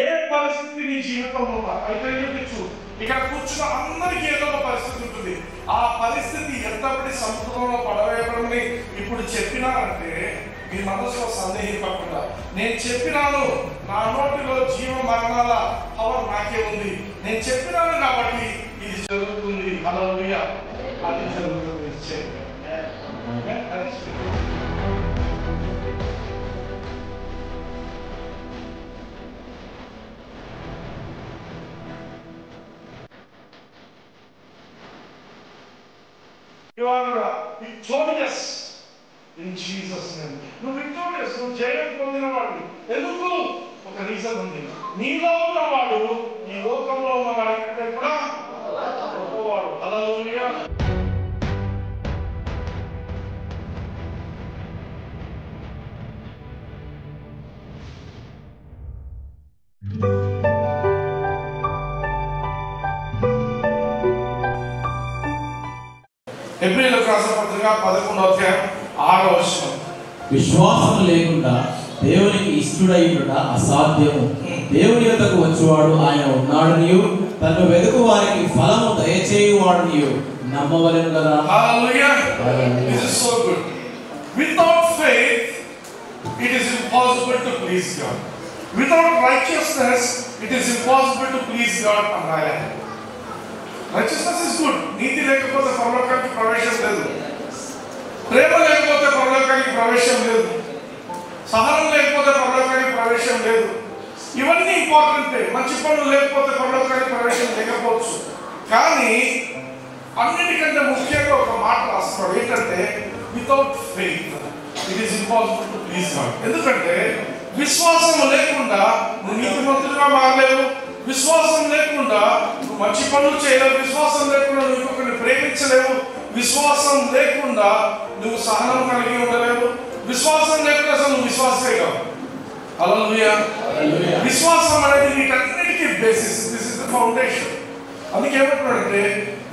ఏ పరిస్థితి నీ జీవితంలో అయితే చూడు, ఇక్కడ కూర్చున్న అందరికీ ఏదో ఒక పరిస్థితి ఉంటుంది. ఆ పరిస్థితి ఎంతటి సముద్రంలో పడవేయబడమని ఇప్పుడు చెప్పినారంటే మీ మనసులో సందేహించకుండా, నేను చెప్పినాను, నా నోటిలో జీవ మరణాల పవర్ నాకే ఉంది, నేను చెప్పినాను కాబట్టి ఇది జరుగుతుంది. హల్లెలూయా, అది జరుగుతుంది. You are victorious in Jesus' name. నువ్వు victorious, నువ్వు జయం పొందినవాడు. ఎందుకు? ఒక రీజన్ ఉంది. నీలో ఉన్నవాడు ఈ లోకంలో ఉన్నవాడి కంటే కూడా గొప్పవాడు. హల్లెలూయా. హెబ్రీయులకు రాసిన పత్రిక 11వ అధ్యాయం 6వ వచనం. విశ్వాసం లేకుండా దేవునికి ఇష్టడైయుట అసాధ్యము. దేవుని యొద్దకు వచ్చువాడు ఆయన ఉన్నాడనియు తను వెదుకు వారికి ఫలము దయచేయువాడనియు నమ్మవలెను కదా. హల్లెలూయా. This is so good. Without faith it is impossible to please God. Without righteousness it is impossible to please God. Righteousness is good. నీతి లేకపోతే పరలోకానికి ప్రవేశం లేదు. ప్రేమ లేకపోతే పరలోకానికి ప్రవేశం లేదు. సహనం లేకపోతే పరలోకానికి ప్రవేశం లేదు. ఇవన్నీ ఇంపార్టెంటే. మంచి పనులు లేకపోతే పరలోకానికి ప్రవేశం లేకపోవచ్చు. కానీ అన్నిటికంటే ముఖ్యంగా ఒక మాట రాస్తున్నాడు, ఏంటంటే without faith it is impossible to please God. ఎందుకంటే విశ్వాసం లేకుండా నువ్వు నీతిమంతులుగా మారలేవు. విశ్వాసం లేకుండా నువ్వు మంచి పనులు చేయలేవు. విశ్వాసం లేకుండా నువ్వు ఇంకొకరిని ప్రేమించలేవు. విశ్వాసం లేకుండా నువ్వు సహనం కలిగి ఉండలేవు. విశ్వాసం లేకుండా అసలు నువ్వు విశ్వాసమే కావు. హల్లెలూయా. విశ్వాసం అనేది వీటన్నిటికీ basis. This is the foundation. అందుకే ఏమంటున్నాడంటే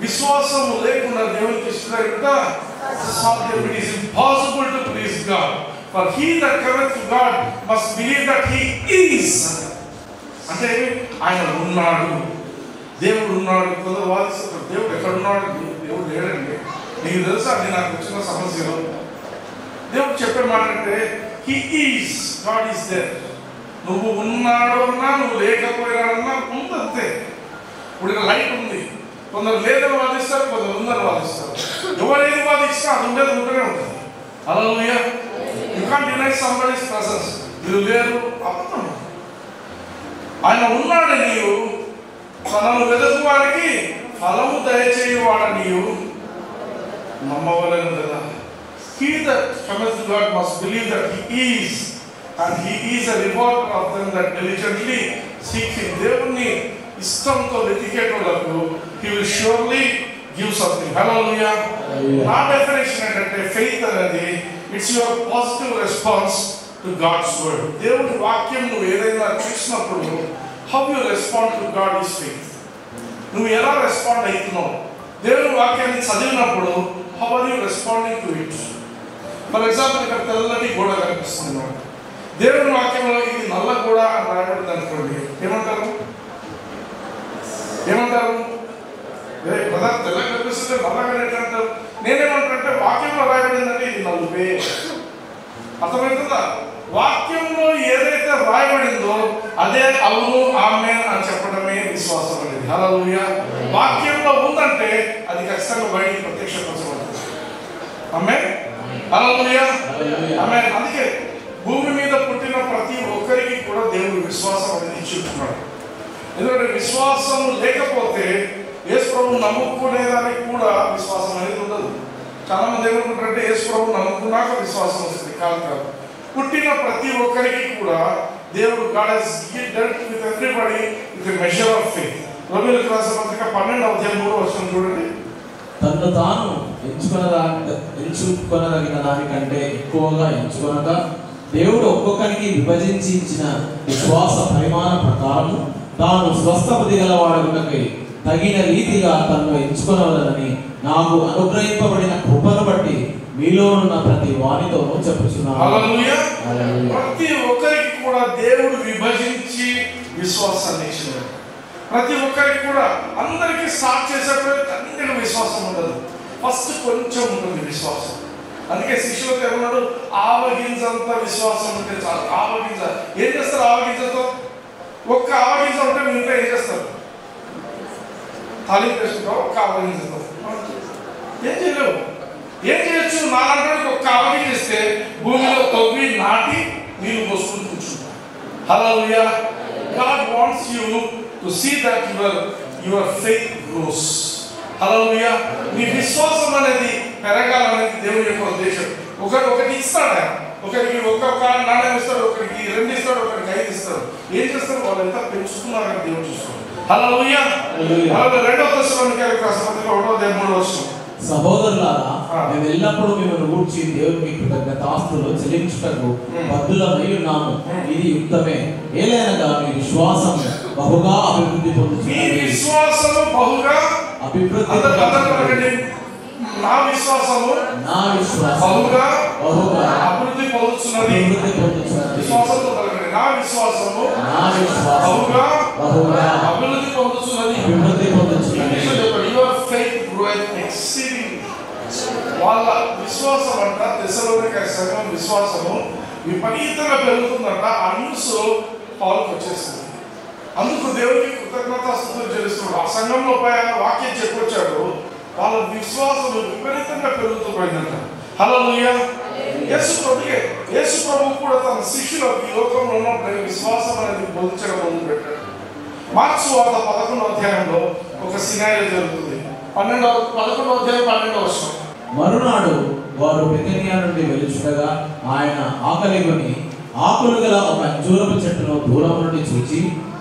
విశ్వాసం లేకుండా దేవునికి ఇష్టమైనట అసాధ్యం. It is impossible to please God. For he that coming to God must believe that he is. అంటే ఆయన ఉన్నాడు, దేవుడు ఉన్నాడు. కొందరు వాదిస్తారు దేవుడు ఎక్కడున్నాడు, దేవుడు లేడండి. నీకు తెలుసా అది నాకు వచ్చిన సమస్యలో దేవుడు చెప్పే మాట అంటే he is, God is there. నువ్వు ఉన్నాడు అన్నా నువ్వు లేకపోయినాడన్నా ఉందంతే. ఇప్పుడు ఇక్కడ లైట్ ఉంది, కొందరు లేదని వాదిస్తారు, కొందరు ఉందని వాదిస్తారు. ఎవరేది వాదిచ్చినా అది ఉండేది ఉంటూనే ఉంటుంది. Hallelujah. You can't deny somebody's presence. మీరు లేరు, అబద్ధం. ఆయన ఉన్నాడు, నీవు తనను వెతుకు వారికి ఫలము దయచేయువాడ నీవు నమ్మవలెను కదా. He that cometh to God must believe that he is, and he is a rewarder of them that diligently seek him. దేవుణ్ణి ఇష్టంతో వెతికేటోళ్లకు he will surely give something. Hallelujah. నా డెఫినేషన్ ఏంటంటే ఫెయిత్ అనేది it's your positive response to God's word. దేవుడి వాక్యం నువ్వు ఏదైనా చూసినప్పుడు how you respond to God is faith. నువ్వు ఎలా రెస్పాండ్ అవుతున్నావు దేవుడి వాక్యాన్ని చదివినప్పుడు, how are you responding to it. For example ఇక్కడ తెల్లటి గోడ కనిపిస్తుంది. దేవుడి వాక్యంలో ఇది నల్ల గోడ అని రాయబడింది అనుకోండి, ఏమంటారు? బ్రదర్ తెల్ల కనిపిస్తుంటే నల్లగా ఏంటంటారు? నేనేమంటారంటే వాక్యంలో రాయబడిందంటే ఇది నలుపే. అర్థమవుతుందా? వాక్యంలో ఏదైతే రాయబడిందో అదే అవును ఆమేన్ అని చెప్పడమే విశ్వాసం అనేది. హల్లెలూయా. వాక్యంలో ఉందంటే అది ఖచ్చితంగా బయటికి ప్రత్యక్షపరచబడుతుంది. ఆమేన్. హల్లెలూయా. ఆమేన్. అందుకే భూమి మీద పుట్టిన ప్రతి ఒక్కరికి కూడా దేవుడు విశ్వాసం అనేది ఇచ్చుకుంటున్నాడు. ఎందుకంటే విశ్వాసం లేకపోతే యేసు ప్రభువును నమ్ముకునేదానికి కూడా విశ్వాసం అనేది ఉండదు. చాలా మంది ఏమనుకుంటారంటే యేసు ప్రభువును నమ్ముకున్నాక విశ్వాసం వస్తుంది. కాదు. పుట్టిన ప్రతి ఒక్కరికి కూడా దేవుడు God has dealt with everybody with a measure of faith. రోమీయులకు రాసిన పత్రిక 12వ అధ్యాయం 3వ వచనం చూడండి. తనను తాను ఎంచుకొనదగిన దానికంటే ఎక్కువగా ఎంచుకొనక దేవుడు ఒక్కొక్కరికి విభజించి ఇచ్చిన విశ్వాస పరిమాణ ప్రకారం తాను స్వస్థపతి గలవాడుటకై తగిన రీతిగా తనను ఎంచుకొనవలనని నాకు అనుగ్రహింపబడిన కృపను బట్టి మీలో ఉన్న ప్రతి వానితో చెప్పుచున్నాను. హల్లెలూయా. ప్రతి ఒక్కరికి కూడా దేవుడు విభజించి విశ్వాసాన్ని ఇచ్చినాడు. ప్రతి ఒక్కరికి కూడా అందరికీ స్టార్ట్ చేసేటప్పుడు అన్నిటికీ విశ్వాసం ఉండదు, ఫస్ట్ కొంచెం ఉంటుంది విశ్వాసం. అందుకే శిష్యులతో ఏమన్నాడు, ఆవగింజంత విశ్వాసం ఉంటే చాలు. ఆవగింజ ఏం చేస్తారు? ఆవగింజతో ఒక్క ఆవగింజ ఉంటే మీ ఇంట్లో ఏం చేస్తారు? తాలింపు వేసుకుంటావు. ఒక్క ఆవగింజతో ఏం చేయలేవు. ఏం చేయొచ్చు? నాలుగు ఒక్క ఆవగింజ ఇస్తే భూమిలో తవ్వి నాటి నీళ్ళు పోసుకుని కూర్చుంటారు. హల్లెలూయా. God wants you to see that your faith grows. హల్లెలూయా. నీ విశ్వాసం అనేది పెరగాలనేది దేవుని యొక్క ఉద్దేశం. ఒకటి ఇస్తాడు, ఒకరికి ఒక నాణ్యం ఇస్తాడు, ఒకరికి 2 ఇస్తాడు, ఒకరికి 5 ఇస్తాడు. ఏం చేస్తారు? వాళ్ళు ఎంత పెంచుతున్నారని దేవుడు చూస్తాడు. హల్లెలూయా. రెండవ దశలోనికి రాష్ట్రపతిలో 1:3 సహోదరులారా, మేము ఎల్లప్పుడూ మిమ్మల్ని గూర్చి దేవునికి కృతజ్ఞతాస్తులు చెల్లించుటకు బద్ధులమై ఉన్నాము. ఇది యుక్తమే. ఏలైనగా మీ విశ్వాసం బహుగా అభివృద్ధి పొందుతున్నది. విశ్వాసము బహుగా అభివృద్ధి నా విశ్వాసము బహుగా అభివృద్ధి పొందుతున్నది. విశ్వాసంతో పలకండి. నా విశ్వాసము బహుగా అభివృద్ధి పొందుతున్నది. Your faith growing exceeding. వాళ్ళ విశ్వాసం అంట, తెస్సలోనికై సంఘం విశ్వాసము విపరీతంగా పెరుగుతుందంట. ఆ న్యూస్ పౌలుకు వచ్చేసింది. అందుకు దేవుడికి కృతజ్ఞతాస్తుతులు చెల్లిస్తున్నాడు. ఆ సంఘంలో వాక్యం చెప్పొచ్చాడు. వాళ్ళ విశ్వాసం విపరీతంగా పెరుగుతూ పోయిందంట. హల్లెలూయా. యేసు ప్రభు కూడా తన శిష్యులకు ఈ లోకంలో ఉన్నప్పుడు విశ్వాసం అనేది బోధించడం మొదలుపెట్టాడు. మార్క్స్ వార్త 11వ అధ్యాయంలో ఒక సినారియో జరుగుతుంది. 11వ అధ్యాయం 12వ వచనం. మరునాడు వారు బెతనియా నుండి వెలుచుండగా ఆయన ఆకలిగొని ఆకులు గల ఒక అంజూరపు చెట్టును దూరం నుండి చూచి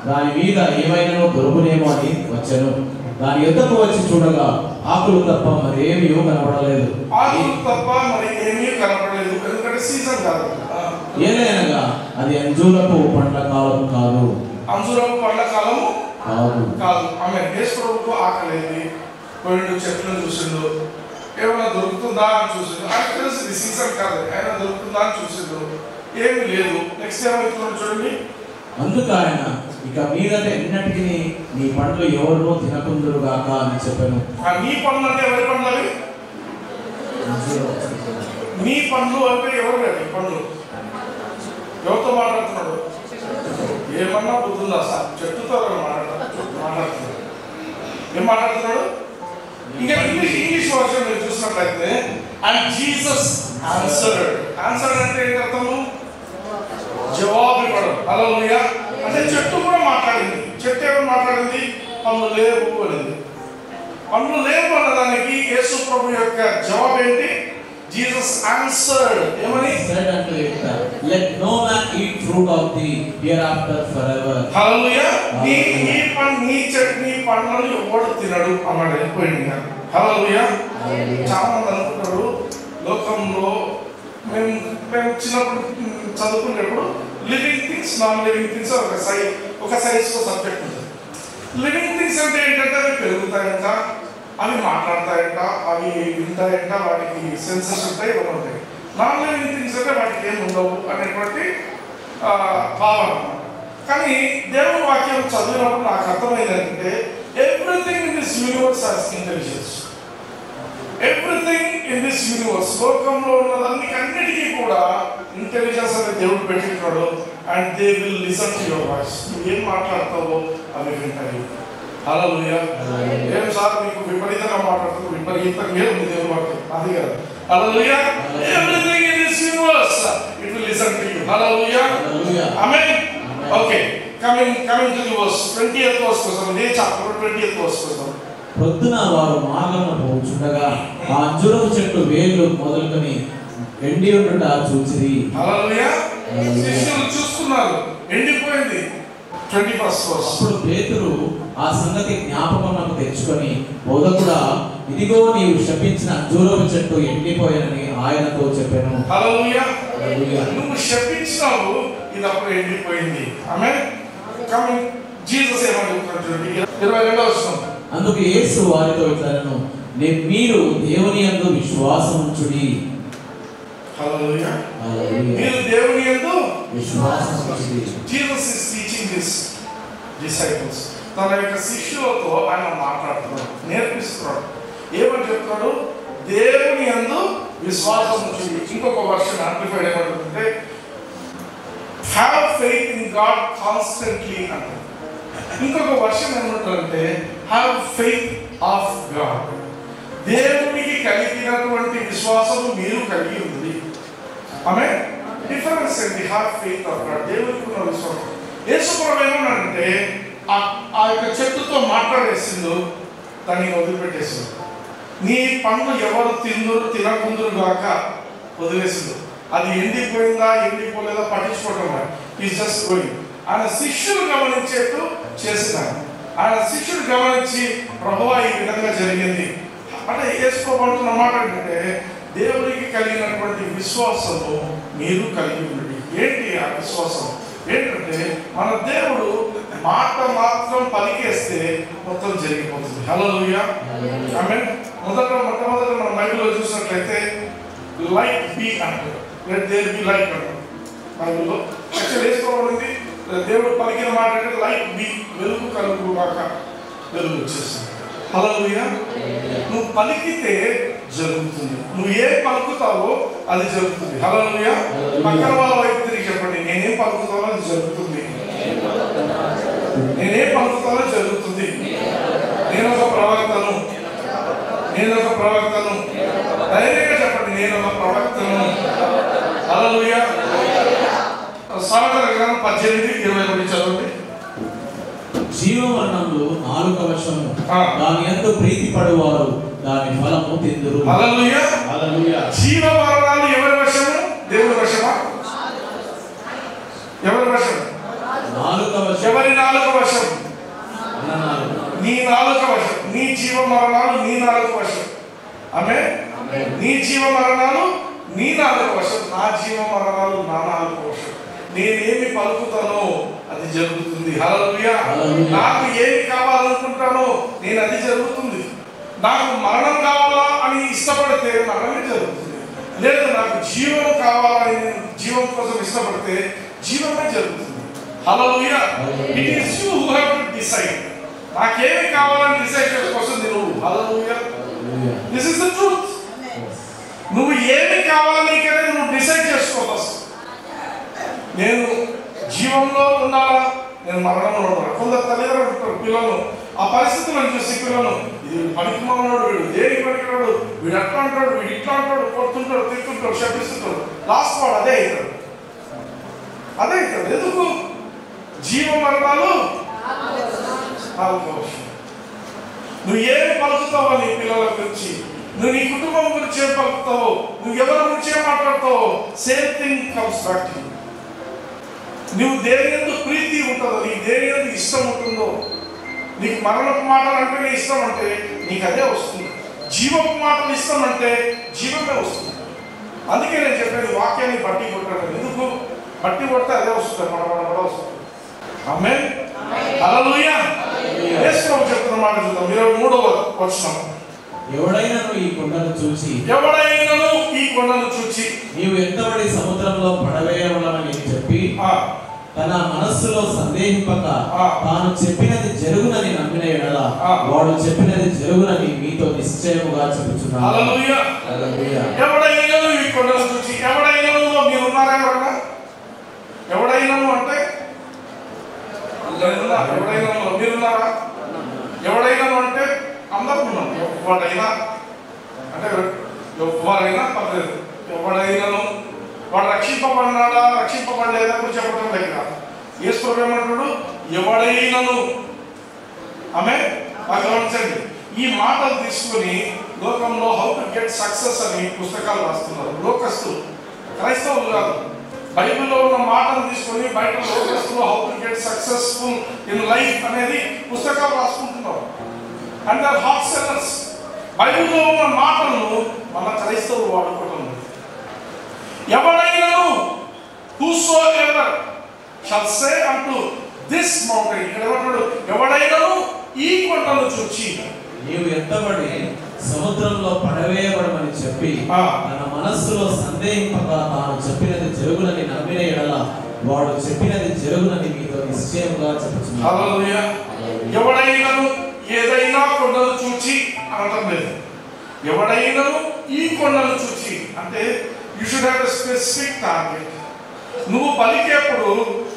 దాని మీద ఏమైనా దొరుకునేమో అని వచ్చాను. దాని ఎద్దకు వచ్చి చూడగా ఆకులు తప్ప మరేమీ కనపడలేదు. ఎందుకంటే సీజన్ కాదు. ఏలైనగా అది అంజూరపు పండ్ల కాలం కాదు. అంజూరపు పండ్ల కాలము కాదు. ఆమె యేసు ప్రభువుకు ఆకలేది. పోయిండు, చెట్లను చూసిండు, ఏమైనా దొరుకుతుందా అని చూసిండు. ఆయన తెలుసు ఇది సీజన్ కాదు, ఆయన దొరుకుతుందా అని చూసిండు. ఏమి లేదు. నెక్స్ట్ ఏమవుతుందో చూడండి. అందుకు ఆయన, ఇక మీదట ఎన్నటికి నీ పండ్లు ఎవరినో తినకుందురు గాక అని చెప్పాను. నీ పండ్లు అంటే ఎవరి పండ్లు అవి? నీ పండ్లు అంటే ఎవరు? పండ్లు ఎవరితో మాట్లాడుతున్నాడు? ఏమన్నా బుద్ధుందా సార్? చెట్టుతో మాట్లాడుతున్నాడు. ఏం మాట్లాడుతున్నాడు? ఇంకా ఇంగ్లీష్ వర్షన్ మీరు చూసినట్లయితే అండ్ జీసస్ ఆన్సర్డ్ అంటే ఏంటి అర్థము? జవాబు ఇవ్వడం. హల్లెలూయా. అంటే చెట్టు కూడా మాట్లాడింది. చెట్టు ఏమో మాట్లాడింది? పండ్లు లేవు అనేది. పండ్లు లేవు అన్నదానికి యేసు ప్రభు యొక్క జవాబు ఏంటి? Jesus answered. ఏమని? Let no man eat fruit of the hereafter forever. Hallelujah. నీ పండ్లను ఎవడు తినడు అన్నాడు. వెళ్ళిపోయింది. హల్లెలూయా. చాలా మంది అనుకుంటారు లోకంలో, మేము చిన్నప్పుడు చదువుకునేప్పుడు living things, non living things ఒక సైన్స్లో సబ్జెక్ట్ ఉంటుంది. లివింగ్ థింగ్స్ అంటే ఏంటంటే అవి పెరుగుతాయంట, అవి మాట్లాడతాయంట, అవి వింటాయంట, వాటికి సెన్సెస్ ఉంటాయి, ఇవన్నీ ఉంటాయి. నాన్ లివింగ్ థింగ్స్ అంటే వాటికి ఏమి ఉండవు అనేటువంటి భావన. కానీ దేవుని వాక్యం చదివినప్పుడు నాకు అర్థమైంది ఏంటంటే everything in this universe has intelligence. Everything in this universe, లోకంలో ఉన్నదన్నిటికీ కూడా ఇంటెలిజెన్స్ అనేది దేవుడు పెట్టినాడు. And they will listen to your voice. నువ్వు ఏం మాట్లాడతావో అవి వింటాయి. హల్లెలూయా. ఏం సార్ మీకు విపరీతంగా మాట్లాడుతుంది? విపరీతంగా ఉంది దేవుని వాక్యం, అది కాదు. Hallelujah. Everything in this universe it will listen to you. Hallelujah. Amen. Okay, coming to the verse 20th verse కోసం. ఇదే చాప్టర్ 20th వర్స్ కోసం. పొద్దున వారు మార్గంలో పోచుండగా ఆ అంజూరపు చెట్టు వేళ్ళు మొదలుకొని ఎండి ఉండుట చూచిరి. హల్లెలూయా. శిష్యులు చూస్తున్నారు, ఎండిపోయింది. 21st verse. అప్పుడు పేతురు ఆ సంగతి జ్ఞాపకమునకు తెచ్చుకొని, బోధకుడా, ఇదిగో నీవు శపించిన అంజూరపు చెట్టు ఎండిపోయానని ఆయనతో చెప్పాను. హల్లెలూయా. నువ్వు శపించావు, ఇది అప్పుడు ఎండిపోయింది. ఆమేన్. కమింగ్ జీసస్ ఏమంటున్నాడు చూడండి 22వ వచనం. అందుకు యేసు వారితో ఇట్లనెను, మీరు దేవుని యందు విశ్వాసం ఉంచుడి. హల్లెలూయా. మీరు దేవుని యందు విశ్వాసముంచిరి. Jesus is teaching his disciples. తన యొక్క శిష్యులతో ఆయన మాట్లాడుతున్నాడు, నేర్పిస్తున్నాడు. ఏమని చెప్తున్నాడు? దేవుని యందు విశ్వాసం ఉంచుడి. ఇంకొక వర్షన్ యాంప్లిఫైడ్ ఏమంటుందంటే have faith in God constantly అంటారు. ఇంకొక వర్షన్ ఏమంటారంటే హ్యావ్ ఫెయిత్ ఆఫ్ గాడ్. దేవునికి కలిగినటువంటి విశ్వాసము మీరు కలిగి ఉంది. ఆమె డిఫరెన్స్ ఏంటి? హ్యావ్ ఫెయిత్ ఆఫ్ గాడ్, దేవునికి ఉన్న విశ్వాసం. యేసుప్రభువు ఏమన్నాడంటే ఆ యొక్క చెట్టుతో మాట్లాడేసిండు, దాన్ని వదిలిపెట్టేసిండు. నీ పండ్లు ఎవరు తినకుందురు గాక వదిలేసిండు. అది ఎండిపోయిందా ఎండిపోలేదా పట్టించుకోవటం. Is just going. ఆయన శిష్యులు గమనించేట్టు చేసినారు. ఆయన శిష్యుడు గమనించి ప్రభువా ఈ విధంగా జరిగింది అంటే వేసుకోబడుతున్న మాట ఏంటంటే దేవుడికి కలిగినటువంటి విశ్వాసము మీరు కలిగి ఉండండి. ఏంటి ఆ విశ్వాసం? ఏంటంటే మన దేవుడు మాట మాత్రం పలికేస్తే మొత్తం జరిగిపోతుంది. హల్లెలూయా, ఆమేన్. మొట్టమొదట మన బైబిల్లో చూసినట్లయితే లైట్ బి అంటారు, లెట్ దేర్ బి లైట్ అంటారు బైబిల్లో. యాక్చువల్ వేసుకోబడింది దేవుడు పలికిన మాట అంటే లైట్ బి, వెలుగు కలుగు కాక వెలుగు వచ్చేస్తుంది. హల్లెలూయా. నువ్వు పలికితే జరుగుతుంది. నువ్వు ఏం పలుకుతావో అది జరుగుతుంది. హల్లెలూయా. పక్కన వాళ్ళ వైపు తిరిగి చెప్పండి, నేనేం పలుకుతానో అది జరుగుతుంది. నేనేం పలుకుతానో జరుగుతుంది. నేను ఒక ప్రవక్తను. ధైర్యంగా చెప్పండి, నేను ఒక ప్రవక్తను. హల్లెలూయా. సామెతల గ్రంథం 18:21 చదవండి. జీవమరణములు నాలుక వశము, దాని యందు ప్రీతి పడువారు దాని ఫలము తిందురు. హల్లెలూయా. హల్లెలూయా. జీవమరణాలు ఎవరి వశము? దేవుని వశమా? ఎవరి వశం? నాలుక వశం. ఎవరి నాలుక వశం? నీ నాలుక వశం. నీ జీవమరణాలు నీ నాలుక వశం. ఆమేన్. నీ జీవమరణాలు నీ నాలుక వశం, నా జీవమరణాలు నా నాలుక వశం. నేనేమి పలుకుతానో అది జరుగుతుంది. హల్లెలూయా. నాకు ఏమి కావాలనుకుంటానో నేను అది జరుగుతుంది. నాకు మరణం కావాలా అని ఇష్టపడితే మరణమే జరుగుతుంది. లేదు నాకు జీవం కావాలని నేను జీవం కోసం ఇష్టపడితే జీవమే జరుగుతుంది. Hallelujah. It is you who have to decide. నాకేమి కావాలని డిసైడ్ చేసుకోవాల్సింది నువ్వు. Hallelujah. This is the truth. నువ్వు ఏమి కావాలని నువ్వు డిసైడ్ చేసుకోవచ్చు. నేను జీవంలో ఉండాలా, నేను మరణంలో ఉండాలి. కొందరు తల్లిదండ్రులు ఉంటారు, పిల్లలు ఆ పరిస్థితులను చూసి పిల్లలు ఇది పనికి మానవుడు, వీడు దేనికి పనికిరాడు, వీడు అట్లా అంటాడు, వీడు ఇట్లా అంటాడు, కొడుతుంటాడు, తిట్టుంటాడు, శపిస్తుంటాడు. లాస్ట్ వాడు అదే అవుతాడు. ఎందుకు? జీవ మరణాలు నువ్వు ఏమి పలుకుతావో నీ పిల్లల గురించి, నువ్వు నీ కుటుంబం గురించి ఏం పలుకుతావో, నువ్వు ఎవరి గురించి ఏం మాట్లాడతావో, same thing comes back to you. నువ్వు దేని యందు ప్రీతి ఉంటుందో, నీకు దేని యందు ఇష్టం ఉంటుందో, నీకు మరణపు మాటలు అంటేనే ఇష్టం అంటే నీకు అదే వస్తుంది. జీవపు మాటలు ఇష్టం అంటే జీవమే వస్తుంది. అందుకే నేను చెప్పేది వాక్యాన్ని బట్టి కొట్టాను. ఎందుకు? బట్టి కొడితే అదే వస్తుంది, మన వస్తుంది. ఆమేన్. హల్లెలూయా. యేసు ప్రభువు చెప్తున్న మాట చూద్దాం. 23వ వచనం. ఎవడైనను ఈ కొండను చూచి నీవు ఎత్తబడి సముద్రంలో పడవేయవలనని చెప్పి తన మనస్సులో సందేహింపక తాను చెప్పినది జరుగునని నమ్మిన ఎడల వాడు చెప్పినది జరుగునని మీతో నిశ్చయముగా చెప్పుచున్నాను. హల్లెలూయా. హల్లెలూయా. ఎవడైనను ఈ కొండను చూచి, ఎవడైనను మీరు ఉన్నారా? ఎవరన్నా ఎవడైనను అంటే ఎవడైనా మీరున్నారా? ఎవడైనను అంటే అందరూ ఉన్నాం. ఎవడైనా అంటే ఎవరైనా పర్లేదు. ఎవడైనాను వాడు రక్షింపబడినాడా రక్షింపబడలేదా కూడా చెప్పడం దగ్గర యేసు ప్రభువు ఏమంటాడు? ఎవడైనాను. ఆమేన్. గమనించండి, ఈ మాటలు తీసుకుని లోకంలో హౌ టు గెట్ సక్సెస్ అని పుస్తకాలు రాస్తున్నారు. లోకస్తులు, క్రైస్తవులు కాదు. బైబిల్లో ఉన్న మాటలు తీసుకొని బయట లోకస్తులు how to get successful in life అనేది పుస్తకాలు రాసుకుంటున్నారు. And they are hot sellers. బైబిల్లో ఉన్న మాటలను మన క్రైస్తవులు వాడుకోవడం. ఎవడైనాను whosoever shall say unto this mountain, ఇక్కడ ఏమంటాడు? ఎవడైనాను ఈ కొండను చూచి నీవు ఎత్తబడి సముద్రంలో పడవేయబడమని చెప్పి తన మనస్సులో సందేహింపక తాను చెప్పినది జరుగునని నమ్మిన ఎడల వాడు చెప్పినది జరుగునని మీతో నిశ్చయంగా చెప్పుచున్నాను. హల్లెలూయా. ఎవడైనాను ఏదైనా కొండలు చూచి అనటం లేదు. ఎవడైనాను ఈ కొండలు చూచి అంటే you should have a specific target. నువ్వు పలికేప్పుడు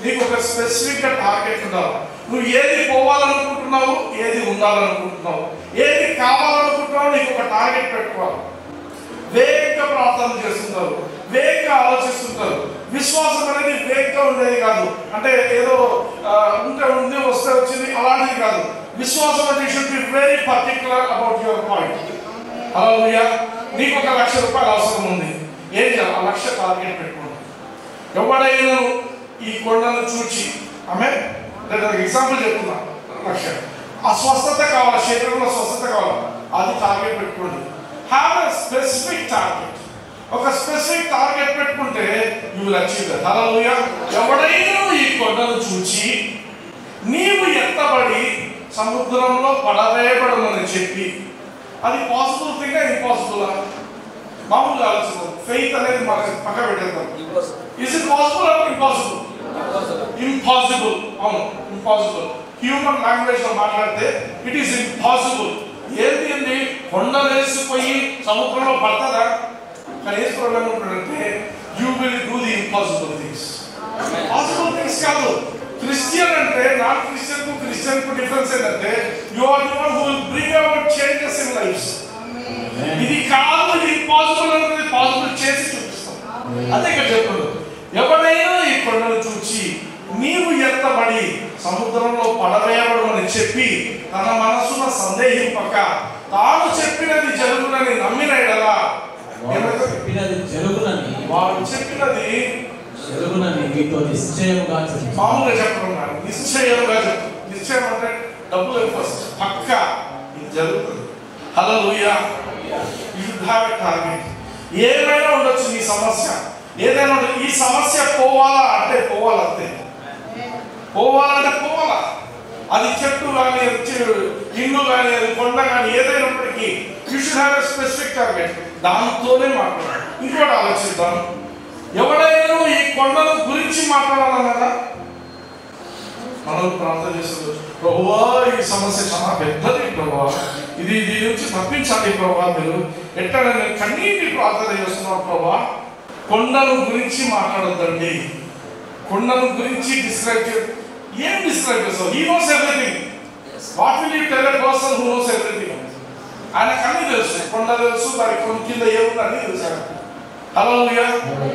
నీకు ఒక స్పెసిఫిక్ టార్గెట్ ఉండాలి. నువ్వు ఏది పోవాలనుకుంటున్నావు, ఏది ఉండాలనుకుంటున్నావు, ఏది కావాలనుకుంటున్నావు, నీకు ఒక టార్గెట్ పెట్టుకోవాలి. వేగంగా ప్రార్థన చేస్తుంటారు, వేగంగా ఆలోచిస్తుంటారు. విశ్వాసం అనేది వేగంగా ఉండేది కాదు. అంటే ఏదో ఉంటే ఉంది వస్తే వచ్చింది అలాంటిది కాదు. విశ్వాసం అంటే you should be very particular about your point. Hallelujah. నీకు ఒక 1,00,000 రూపాయలు అవసరం ఉంది, ఏం చేయాలి? ఆ 1,00,000 టార్గెట్ పెట్టుకోండి. ఎవడైనా ఈ కొండను చూచి ఆమె ఎగ్జాంపుల్ చెప్తున్నా, 1,00,000 ఆ స్వస్థత కావాలా, శరీరంలో స్వస్థత కావాలా, అది టార్గెట్ పెట్టుకోండి. Have a specific target. ఒక స్పెసిఫిక్ టార్గెట్ పెట్టుకుంటే యు విల్ అచీవ్ దట్. హల్లెలూయా. ఎవడైనా ఈ కొండను చూచి నీవు ఎత్తబడి సముద్రంలో పడవేయబడమని చెప్పి, అది పాసిబుల్ థింగ్, ఇంపాసిబుల్? మామూలుగా ఆలోచన. ఫెయిత్ అనేది మనకి పక్క పెట్టేద్దాం. Is it possible are impossible? Impossible. అవును, ఇంపాసిబుల్. హ్యూమన్ లాంగ్వేజ్ లో మాట్లాడితే ఇట్ ఈస్ ఇంపాసిబుల్. ఏంటి కొండ వేసిపోయి సముద్రంలో పడతారా? కానీ ఏ ప్రాబ్లం ఉంటుందంటే you will do the impossible things. Possible things కాదు. క్రిస్టియన్ అంటే నాన్ క్రిస్టియన్ కు క్రిస్టియన్ కు డిఫరెన్స్ ఏంటంటే you are the one who will bring about changes in life. ఇది కాదు, ఇది ఇంపాసిబుల్ అనేది పాసిబుల్ చేసి చూపిస్తాం. అదే ఇక్కడ చెప్పండి. ఎవరైనా ఈ కొండను చూచి నీవు ఎత్తబడి సముద్రంలో పడవేయబడమని చెప్పి తన మనసులో సందేహింపక తాను చెప్పినది జరుగునని నమ్మిన ఎడలా, చెప్పినది జరుగునని, వాడు చెప్పినది జరుగునని మీతో నిశ్చయముగా చెప్తాను. మామూలుగా చెప్పడం, నిశ్చయంగా చెప్తాను. నిశ్చయం అంటే డబ్బులు ఫస్ట్ పక్కా ఇది జరుగుతుంది. Hallelujah. You should have a target. ఏమైనా ఉండొచ్చు నీ సమస్య, ఏదైనా ఈ సమస్య పోవాలా అంటే పోవాలంతే. పోవాలంటే పోవాలా. అది చెట్టు కానీ, ఇల్లు కానీ, అది కొండ కానీ, ఏదైనప్పటికీ you should have a specific target. దాంతోనే మాట్లాడాలి. ఇంకోటి ఆలోచిద్దాం. ఎవడైనా ఈ కొండల గురించి మాట్లాడాలన్నారా? మనం ప్రార్థన చేస్తుంది, ప్రభువా ఈ సమస్య చాలా పెద్దది ప్రభువా, దీని నుంచి తప్పించాలి ప్రభువా, మీరు ఎట్లా కన్నీటి ప్రార్థన చేస్తున్నారు ప్రభువా. కొండల గురించి మాట్లాడొద్దండి. కొండల గురించి డిస్క్రైబ్ ఏం డిస్క్రైబ్ చేస్తావు? He knows everything. What will you tell a person who knows everything? ఆయనకు అన్నీ తెలుసు. కొండ తెలుసు, దాని కొండ కింద ఏముంది అన్నీ తెలుసు. హల్లెలూయా.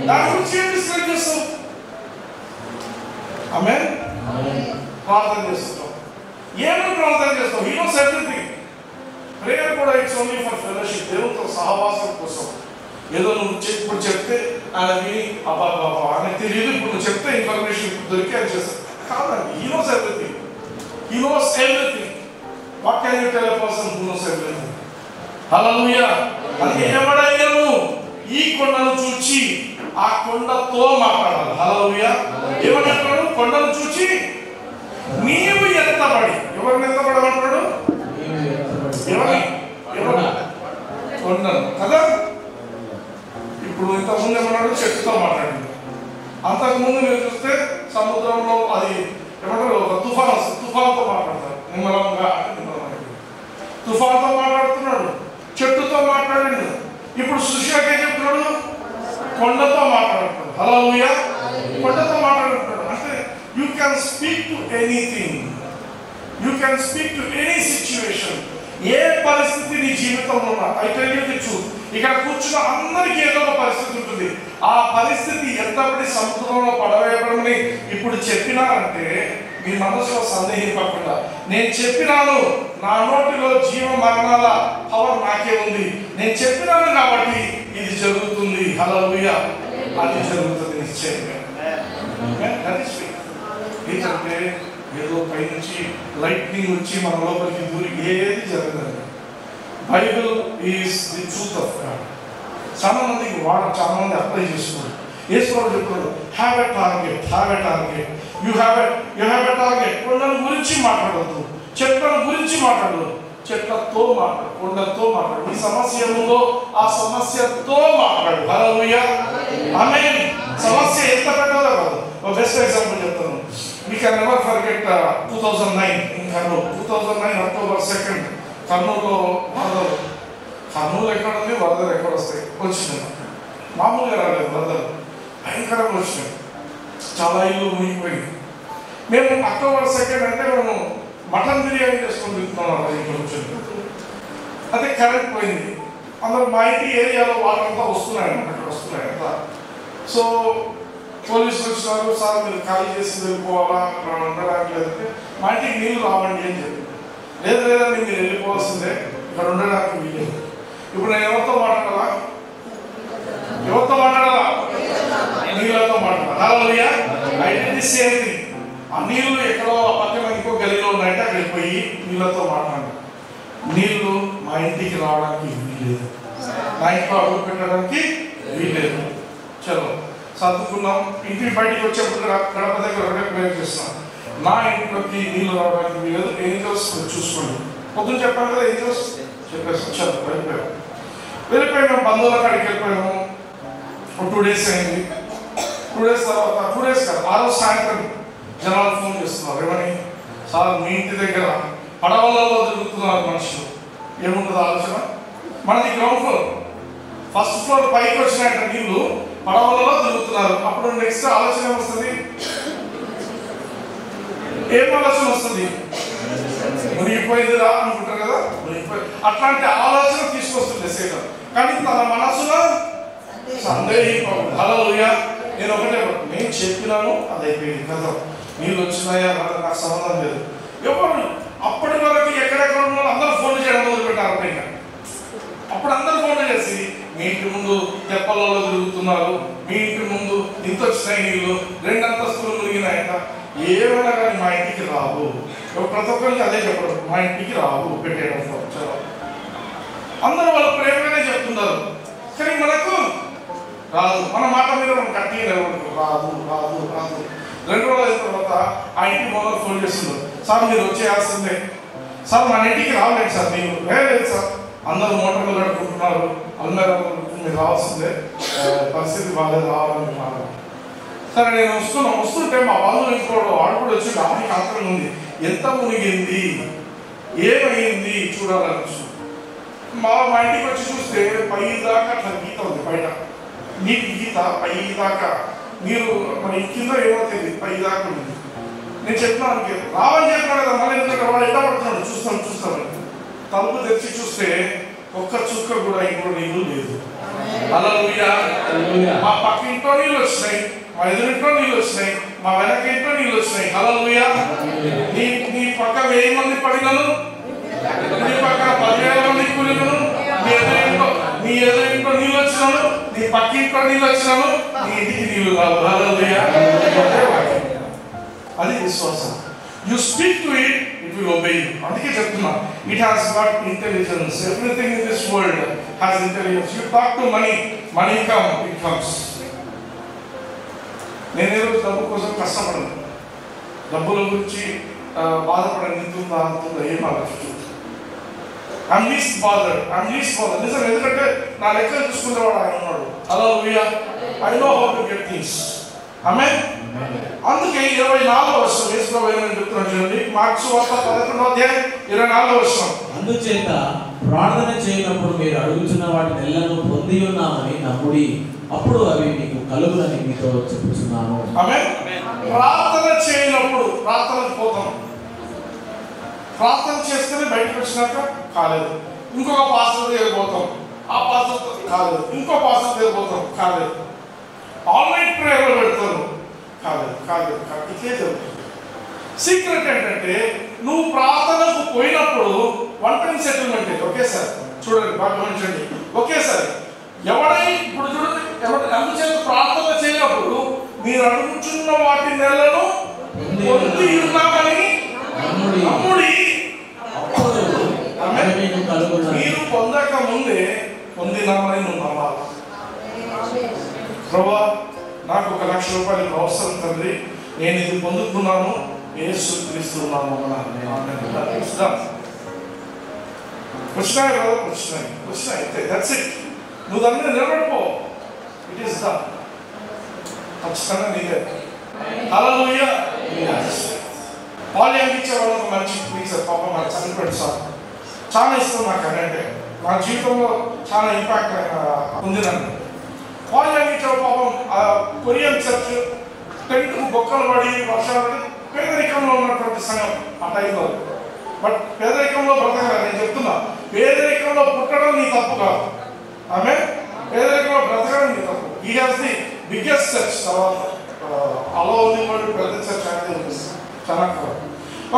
దాని గురించి ఏం డిస్క్రైబ్ చేస్తావు? ఆమేన్. ప్రార్థన చేస్తాం. ఏమని ప్రార్థన చేస్తాం? He knows everything. ప్రేయర్ కూడా ఇట్స్ ఓన్లీ ఫర్ ఫెలోషిప్, దేవునితో సహవాసం కోసం. ఏదో నువ్వు ఇప్పుడు చెప్తే ఆయన విని అబ్బా ఆయనకు తెలియదు, ఇప్పుడు నువ్వు చెప్తే ఇన్ఫర్మేషన్ దొరికి అని చేస్తావు కాదండి. He knows everything. He knows everything. What can you tell a person who knows everything? Hallelujah. అది ఎవడైనాను ఈ కొండను చూచి ఆ కొండతో మాట్లాడాలి. హల్లెలూయా. ఏమంటాడు? కొండను చూచి నీవు ఎత్తబడి. ఎవరిని ఎత్తబడమంటాడు? ఎవరి కొండను కదా. ఇప్పుడు ఇంతకుముందు ఏమన్నాడు? చెట్టుతో మాట్లాడింది. అంతకుముందు మీరు చూస్తే సముద్రంలో అది ఏమంటారు, ఒక తుఫాన్ వస్తుంది, తుఫాన్తో మాట్లాడతారు. నిమ్మలంగా తుఫాన్తో మాట్లాడుతున్నాడు, చెట్టుతో మాట్లాడిండు. ఇప్పుడు సుషాకే చెప్తున్నాడు, కొండతో మాట్లాడుతున్నాడు. హల్లెలూయా. కొండతో మాట్లాడుతున్నాడు అంటే you can speak to anything, you can speak to any situation. ఏ పరిస్థితి నీ జీవితంలో ఉన్నా, I tell you the truth, ఇక్కడ కూర్చున్న అందరికీ ఏదో ఒక పరిస్థితి ఉంటుంది. ఆ పరిస్థితి ఎంతబడి సముద్రంలో పడవేయబడమని ఇప్పుడు చెప్పినారంటే మీ మనసులో సందేహింపకుండా, నేను చెప్పినాను, నా నోటిలో జీవ మరణాల పవర్ నాకే ఉంది, నేను చెప్పినాను కాబట్టి ఇది జరుగుతుంది. హల్లెలూయా. అది జరుగుతుంది నిశ్చయంగా. ఏంటంటే ఏదో పైనుంచి లైట్నింగ్ వచ్చి మన లోపలికి దూరి ఏది జరగదు. Bible is the truth of God. చాలా మందికి చాలా మంది అప్లై చేసుకున్నారు. యేసుప్రభువు చెప్తున్నాడు, have a target, have a target, you have a target. కొండల గురించి మాట్లాడద్దు, చెట్ల గురించి మాట్లాడదు, చెట్లతో మాట్లాడు, కొండలతో మాట్లాడు. ఈ సమస్య ఏముందో ఆ సమస్యతో మాట్లాడు. హల్లెలూయా. ఆమేన్. సమస్య ఎంత పెద్దదో కాదు, ఒక బెస్ట్ ఎగ్జాంపుల్ చెప్తాను. We can never forget 2009 in Kurnool. 2009 October 2 కర్నూలులో వరదలు. కర్నూలు ఎక్కడ ఉంది, వరదలు ఎక్కడ వస్తాయి? వచ్చినాయి. మామూలుగా రాలేదు, వరదలు భయంకరంగా వచ్చినాయి. చాలా ఇల్లు మునిగిపోయింది. మేము అక్టోబర్ 2 అంటే మేము మటన్ బిర్యానీ చేసుకొని తింటున్నాం ఇంట్లో కూర్చొని. అదే కరెంట్ పోయింది. అందరూ మా ఇంటి ఏరియాలో వాళ్ళంతా వస్తున్నాయి అంతా. సో పోలీసులు వచ్చినారు, సార్ మీరు ఖాళీ చేసి వెళ్ళిపోవాలా, అక్కడ ఉండడానికి లేదంటే మా ఇంటికి నీళ్ళు రావండి అని చెప్పి. లేదండి మీరు వెళ్ళిపోవాల్సిందే, ఇక్కడ ఉండడానికి వీలేదు. ఇప్పుడు నేను ఎవరితో మాట్లాడాలా? నీళ్ళతో మాట్లాడాలా? Same thing. ఆ నీళ్ళు ఎక్కడో పక్కన ఇంకో గదిలో ఉన్నాయంటే అక్కడికి పోయి నీళ్ళతో మాట్లాడాలి. నీళ్ళు మా ఇంటికి రావడానికి వీలేదు, నా ఇంట్లో అడుగు పెట్టడానికి వీలేదు. చలో సర్దుకున్నాం. ఇంటికి బయటికి వచ్చేప్పుడు గడప దగ్గర ఒకటే ప్రేయర్ చేస్తున్నాం, నా ఇంట్లోకి నీళ్ళు రావడానికి వీలేదు, ఏంజల్స్ చూసుకోండి. పొద్దున్న చెప్పాను కదా, ఏంజల్స్ చెప్పేస్తాం. చలో వెళ్ళిపోయి మేము బంధువుల కాడికి వెళ్ళిపోయాము. 2 days అయింది. 2 days తర్వాత 2 days కాదు, ఆ రోజు సాయంత్రం జనాలు ఫోన్ చేస్తున్నారు. ఏమని? సార్ మీ ఇంటి దగ్గర పడవలలో తిరుగుతున్నారు మనుషులు. ఏముంటుంది ఆలోచన? మనది గ్రౌండ్ ఫ్లోర్, ఫస్ట్ ఫ్లోర్ పైకి వచ్చినాయంట నీళ్ళు, పడవలలో తిరుగుతున్నారు. అప్పుడు నెక్స్ట్ ఆలోచన ఏమొస్తుంది? ఏం ఆలోచన వస్తుంది? మునిగిపోయిందిరా అనుకుంటారు కదా, మునిగిపోయి అట్లాంటి ఆలోచన తీసుకొస్తుంది సైతం. కానీ తన మనసులో సందేహం. హల్లెలూయా. నేను ఒకటే, నేను చెప్పినాను అది అయిపోయింది కదా, నీళ్ళు వచ్చినాయా నాకు సంబంధం లేదు. ఎవరు అప్పటి వరకు ఎక్కడెక్కడ ఉన్న అందరూ ఫోన్లు చేయడం మొదలుపెట్టారు. పైన అప్పుడు అందరూ ఫోన్లు చేసి మీ ఇంటి ముందు తెప్పలలో తిరుగుతున్నారు, మీ ఇంటి ముందు ఇంత వచ్చినాయి నీళ్ళు, 2 అంతస్తులు మునిగినాయట. ఏమైనా కానీ మా ఇంటికి రావు. ప్రతి ఒక్కరికి అదే చెప్పడం, మా ఇంటికి రావు పెట్టేయడం. చలో అందరూ వాళ్ళు ప్రేమగానే చెప్తున్నారు, కానీ మనకు రాదు. మన మాట మీద మనం కట్టి రాదు రాదు రాదు. 2 రోజులు అయిన తర్వాత ఆ ఇంటి మొదలు ఫోన్ చేస్తున్నారు, సార్ మీరు వచ్చేయాల్సిందే సార్, మన ఇంటికి రాలేదు సార్, మీరు లేదు సార్, అందరూ మోటార్లు కట్టుకుంటున్నారు, అందరూ మీరు రావాల్సిందే, పరిస్థితి బాగాలేదు, రావాలనుకున్నారు. సరే నేను వస్తుంటే మా బంధువులు ఇంకోడు వాడు కూడా వచ్చి ఆమెకి ఆత్రం ఉంది, ఎంత మునిగింది ఏమైంది చూడాలని. మా ఇంటికి వచ్చి చూస్తే పై దాకా అట్లా గీత ఉంది, బయట నీటి గీత పై దాకా, మీరు మరి కింద ఏమో తెలియదు, పై దాకా ఉంది. నేను చెప్పినాను రావని చెప్పినా కదా, మళ్ళీ ఎందుకంటే వాడు ఎంత పడుతున్నాడు చూస్తాను. తలుపు తెచ్చి చూస్తే ఒక్క చుక్క కూడా ఇంకో నీళ్ళు లేదు. హల్లెలూయా. మా పక్క ఇంట్లో నీళ్ళు వచ్చినాయి, మా ఎదురింట్లో నీళ్ళు వచ్చినాయి, మా వెనక ఇంట్లో నీళ్ళు వచ్చినాయి. హల్లెలూయా. నీ పక్క 1000 మంది పడినను, నీ పక్కన 10,000 మంది కూలినను, నీ ఎదురింట్లో నీళ్ళు వచ్చినాను, నీ పక్క ఇంట్లో నీళ్ళు వచ్చినాను, నీ ఇంటికి నీళ్ళు రావు. హల్లెలూయా. అది విశ్వాసం. You speak to it, it will obey you. అందుకే చెప్తున్నా, it has got intelligence. Everything in this world has intelligence. You talk to money, money it comes. నేనేదో డబ్బు కోసం కష్టపడను, డబ్బుల గురించి బాధపడని, ఇంతుందా అంతుందా ఏం ఆలోచించు. I'm least bothered. నిజం, ఎందుకంటే నా లెక్కలు చూసుకునేవాడు ఆయన ఉన్నాడు. హల్లెలూయా. I know how to get things. ఆమేన్. అందుకే 24వ వచనం యేసుప్రభు ఏమని చెప్తున్నాడు చూడండి, మార్క్సు వార్త 11వ అధ్యాయం 24వ వచనం. అందుచేత ప్రార్థన చేయనప్పుడు మీరు అడుగుతున్న వాటిని ఎల్లను పొంది ఉన్నామని నమ్ముడి, అప్పుడు అవి మీకు కలుగునని మీతో చెప్తున్నాను. ఆమేన్. ప్రార్థన చేయనప్పుడు ప్రార్థనకు పోతాం, ప్రార్థన చేస్తేనే బయటకు వచ్చినాక కాలేదు, ఇంకొక పాస్టర్ దగ్గర పోతాం, ఆ పాస్టర్ కాలేదు, ఇంకో పాస్టర్ దగ్గర పోతాం, కాలేదు, ఆల్ నైట్ ప్రేయర్లో పెడతారు, కాలేదు. ఇట్లే జరుగుతుంది. సీక్రెట్ ఏంటంటే నువ్వు ప్రార్థనకు పోయినప్పుడు 1 time సెటిల్మెంట్. ఒకేసారి చూడండి, బాగా గమనించండి, ఒకేసారి ఇప్పుడు చూడండి, అందుచేత ప్రార్థన చేయనప్పుడు మీరు అడుగుతున్న వాటి నెలను పొంది ఉన్నామని నమ్ముడి. మీరు పొందక ముందే పొందినామని నువ్వు నమ్మాలి. ప్రభువా, నాకు 1,00,000 రూపాయలు అవసరం తండ్రి, నేను ఇది పొందుకున్నాను, యేసుక్రీస్తు నామమున వచ్చినాయి. That's it. నువ్వు దాని మీద నిలబడిపో. It is done. ఖచ్చితంగా నీదే. హల్లెలూయా. పాలు ఇచ్చే వాళ్ళకి మంచి ప్లీజ్ పాప నాకు చనిపోయింది సార్, చాలా ఇష్టం నాకు అంటే నా జీవితంలో చాలా ఇంపాక్ట్ ఉంది నన్ను. పాలు ఇచ్చే పాపం కొరియన్ చర్చ్ టెంట్ బొక్కలు పడి వర్షాలు పడి పేదరికంలో ఉన్నటువంటి సంఘం ఆ టైంలో. బట్ పేదరికంలో బ్రతకాలి. నేను చెప్తున్నా, పేదరికంలో పుట్టడం నీ తప్పు కాదు. ఆమె పేదరికంలో బ్రతకడం నీ తప్పు. ఈ హాస్ ది బిగ్గెస్ట్ చర్చ్. తర్వాత అలో పెద్ద చర్చ్ అనేది చాలా.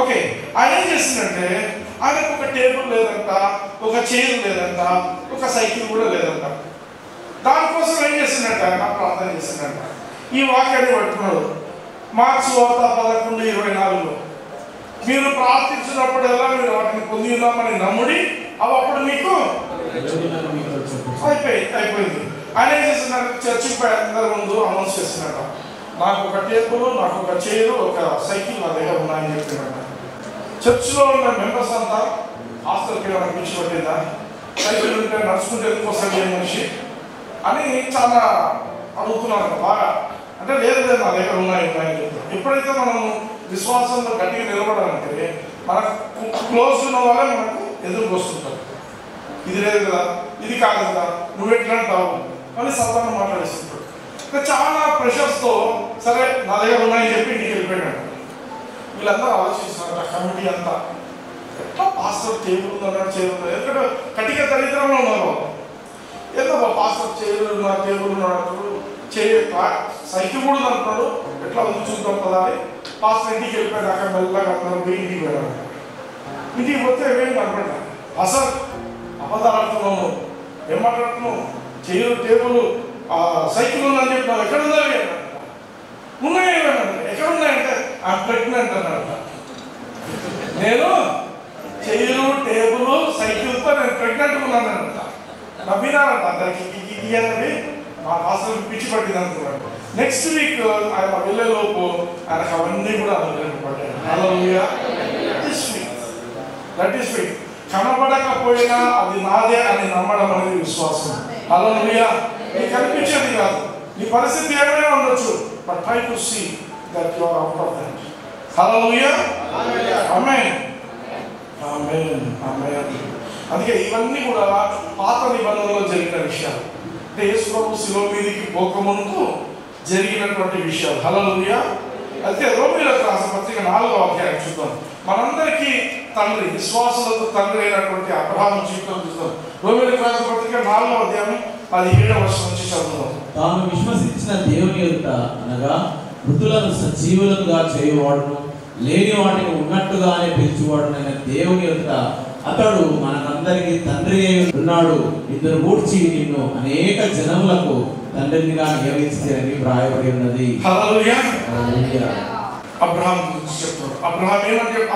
ఓకే, ఆయన ఏం చేసిందంటే ఆయనకు ఒక టేబుల్ లేదంట, ఒక చైర్ లేదంట, ఒక సైకిల్ కూడా లేదంట. దానికోసం ఏం చేసిందంట ఆయన ప్రార్థన చేసిందంట. ఈ వాక్యాన్ని పట్టుకున్నాడు. మార్చి 11:24 మీరు ప్రార్థించినప్పుడల్లా మీరు వాటిని పొంది ఉన్నామని నమ్ముడి, అవి అప్పుడు మీకు అయిపోయింది. ఆయన ఏం చేస్తున్నారు, చర్చి అందరి ముందు అనౌన్స్ చేస్తున్నట్ట, నాకు ఒక టేబుల్, నాకు ఒక చైరు, ఒక సైకిల్ నా దగ్గర ఉన్నాయని చెప్పినట్ట. చర్చిలో ఉన్న మెంబర్స్ అంతా హాస్టల్కి ఏమైనా పిచ్చి పట్టిందా, సైకిల్ ఉంటే నడుచుకుంటే ఎందుకోసం ఏ మనిషి అని చాలా అడుగుతున్నారు బాగా. అంటే లేదు లేదు నా దగ్గర ఉన్నాయని చెప్తారు. ఎప్పుడైతే మనం విశ్వాసంలో గట్టిగా నిలబడాలంటే మనకు క్లోజ్ ఉన్న వాళ్ళే మనకు ఎదురుకు వస్తుంటారు. ఇది లేదు కదా, ఇది కాదు కదా, నువ్వు ఎట్లా అంటావు అని సాధారణ మాట్లాడిస్తుంటారు. చాలా ప్రెషర్స్తో సరే నా దగ్గర ఉన్నాయని చెప్పి ఇంటికి వెళ్ళిపోయాడు. వీళ్ళందరూ ఆలోచిస్తున్నారు, కమిటీ అంతా ఎట్లా పాస్టర్ టేబుల్ ఉందన్నాడు, చేయరు, ఎందుకంటే కటిక దరిద్రంలో ఉన్నారు. ఏదో పాస్టర్ చేయరు, నా టేబుల్ ఉన్నాడు, సైకిల్ కూడా అంటున్నాడు, ఎట్లా ఉంది చూద్దాం కదా అని పాస్టర్ ఇంటికి వెళ్ళిపోయాక మెల్లగా అందరం పోయి ఇంటికి వెళ్ళాడు. ఇంటికి పోతే ఏమేమి కనపడ్డా, అసలు అబద్ధాలు ఆడుతున్నాము, ఏం మాట్లాడుతున్నావు, చేయరు టేబుల్ సైకిల్ ఉందని చెప్పినావు, ఎక్కడ ఉందా ఉన్నాయి, ఎక్కడ ఉన్నాయంటే ఆ ప్రెగ్నెంట్ అన్నాడు. నేను చైరు టేబుల్ సైకిల్తో నేను ప్రెగ్నెంట్ ఉన్నానంట. నవ్వినారంట అందరికి అన్నది మా హాస్టల్ పిచ్చి పట్టింది అనుకున్నాడు. నెక్స్ట్ వీక్ ఆయన వెళ్ళేలోపు ఆయనకు అవన్నీ కూడా పడ్డాయి. హల్లెలూయా. That is faith. కనబడకపోయినా అది నాదే అని నమ్మడం అనేది విశ్వాసం. హల్లెలూయా. నీకు కనిపించేది కాదు, నీ పరిస్థితి ఏమైనా ఉండొచ్చు, but try to see that you are out of that. Hallelujah. Amen amen amen. అందుకే ఇవన్నీ కూడా పాత నిబంధనలో జరిగిన విషయాలు. అంటే యేసు ప్రభు శిలువ మీదకి పోకముందు జరిగినటువంటి విషయాలు. హల్లెలూయా. అయితే రోమీయులకు రాసిన పత్రిక 4వ అధ్యాయం చూద్దాం. మనందరికీ తండ్రి, విశ్వాసులకు తండ్రి అయినటువంటి అబ్రహాము జీవితం చూద్దాం. రోమీయులకు రాసిన పత్రిక 4వ అధ్యాయం 17వ వచనం నుంచి చదువుదాం. తాను విశ్వసించిన దేవుని యొద్ద అనగా మృతులను సజీవులుగా చేయువాడును, లేని వాటిని ఉన్నట్టుగానే పిలిచేవాడునైన దేవుని యొద్ద అతడు మనకందరికి తండ్రి అయి ఉన్నాడు. ఇద్దరు గూర్చి నిన్ను అనేక జనములకు తండ్రినిగా నియమించారని వ్రాయబడి ఉన్నది. హల్లెలూయా. అబ్రహాం గురించి చెప్తాడు.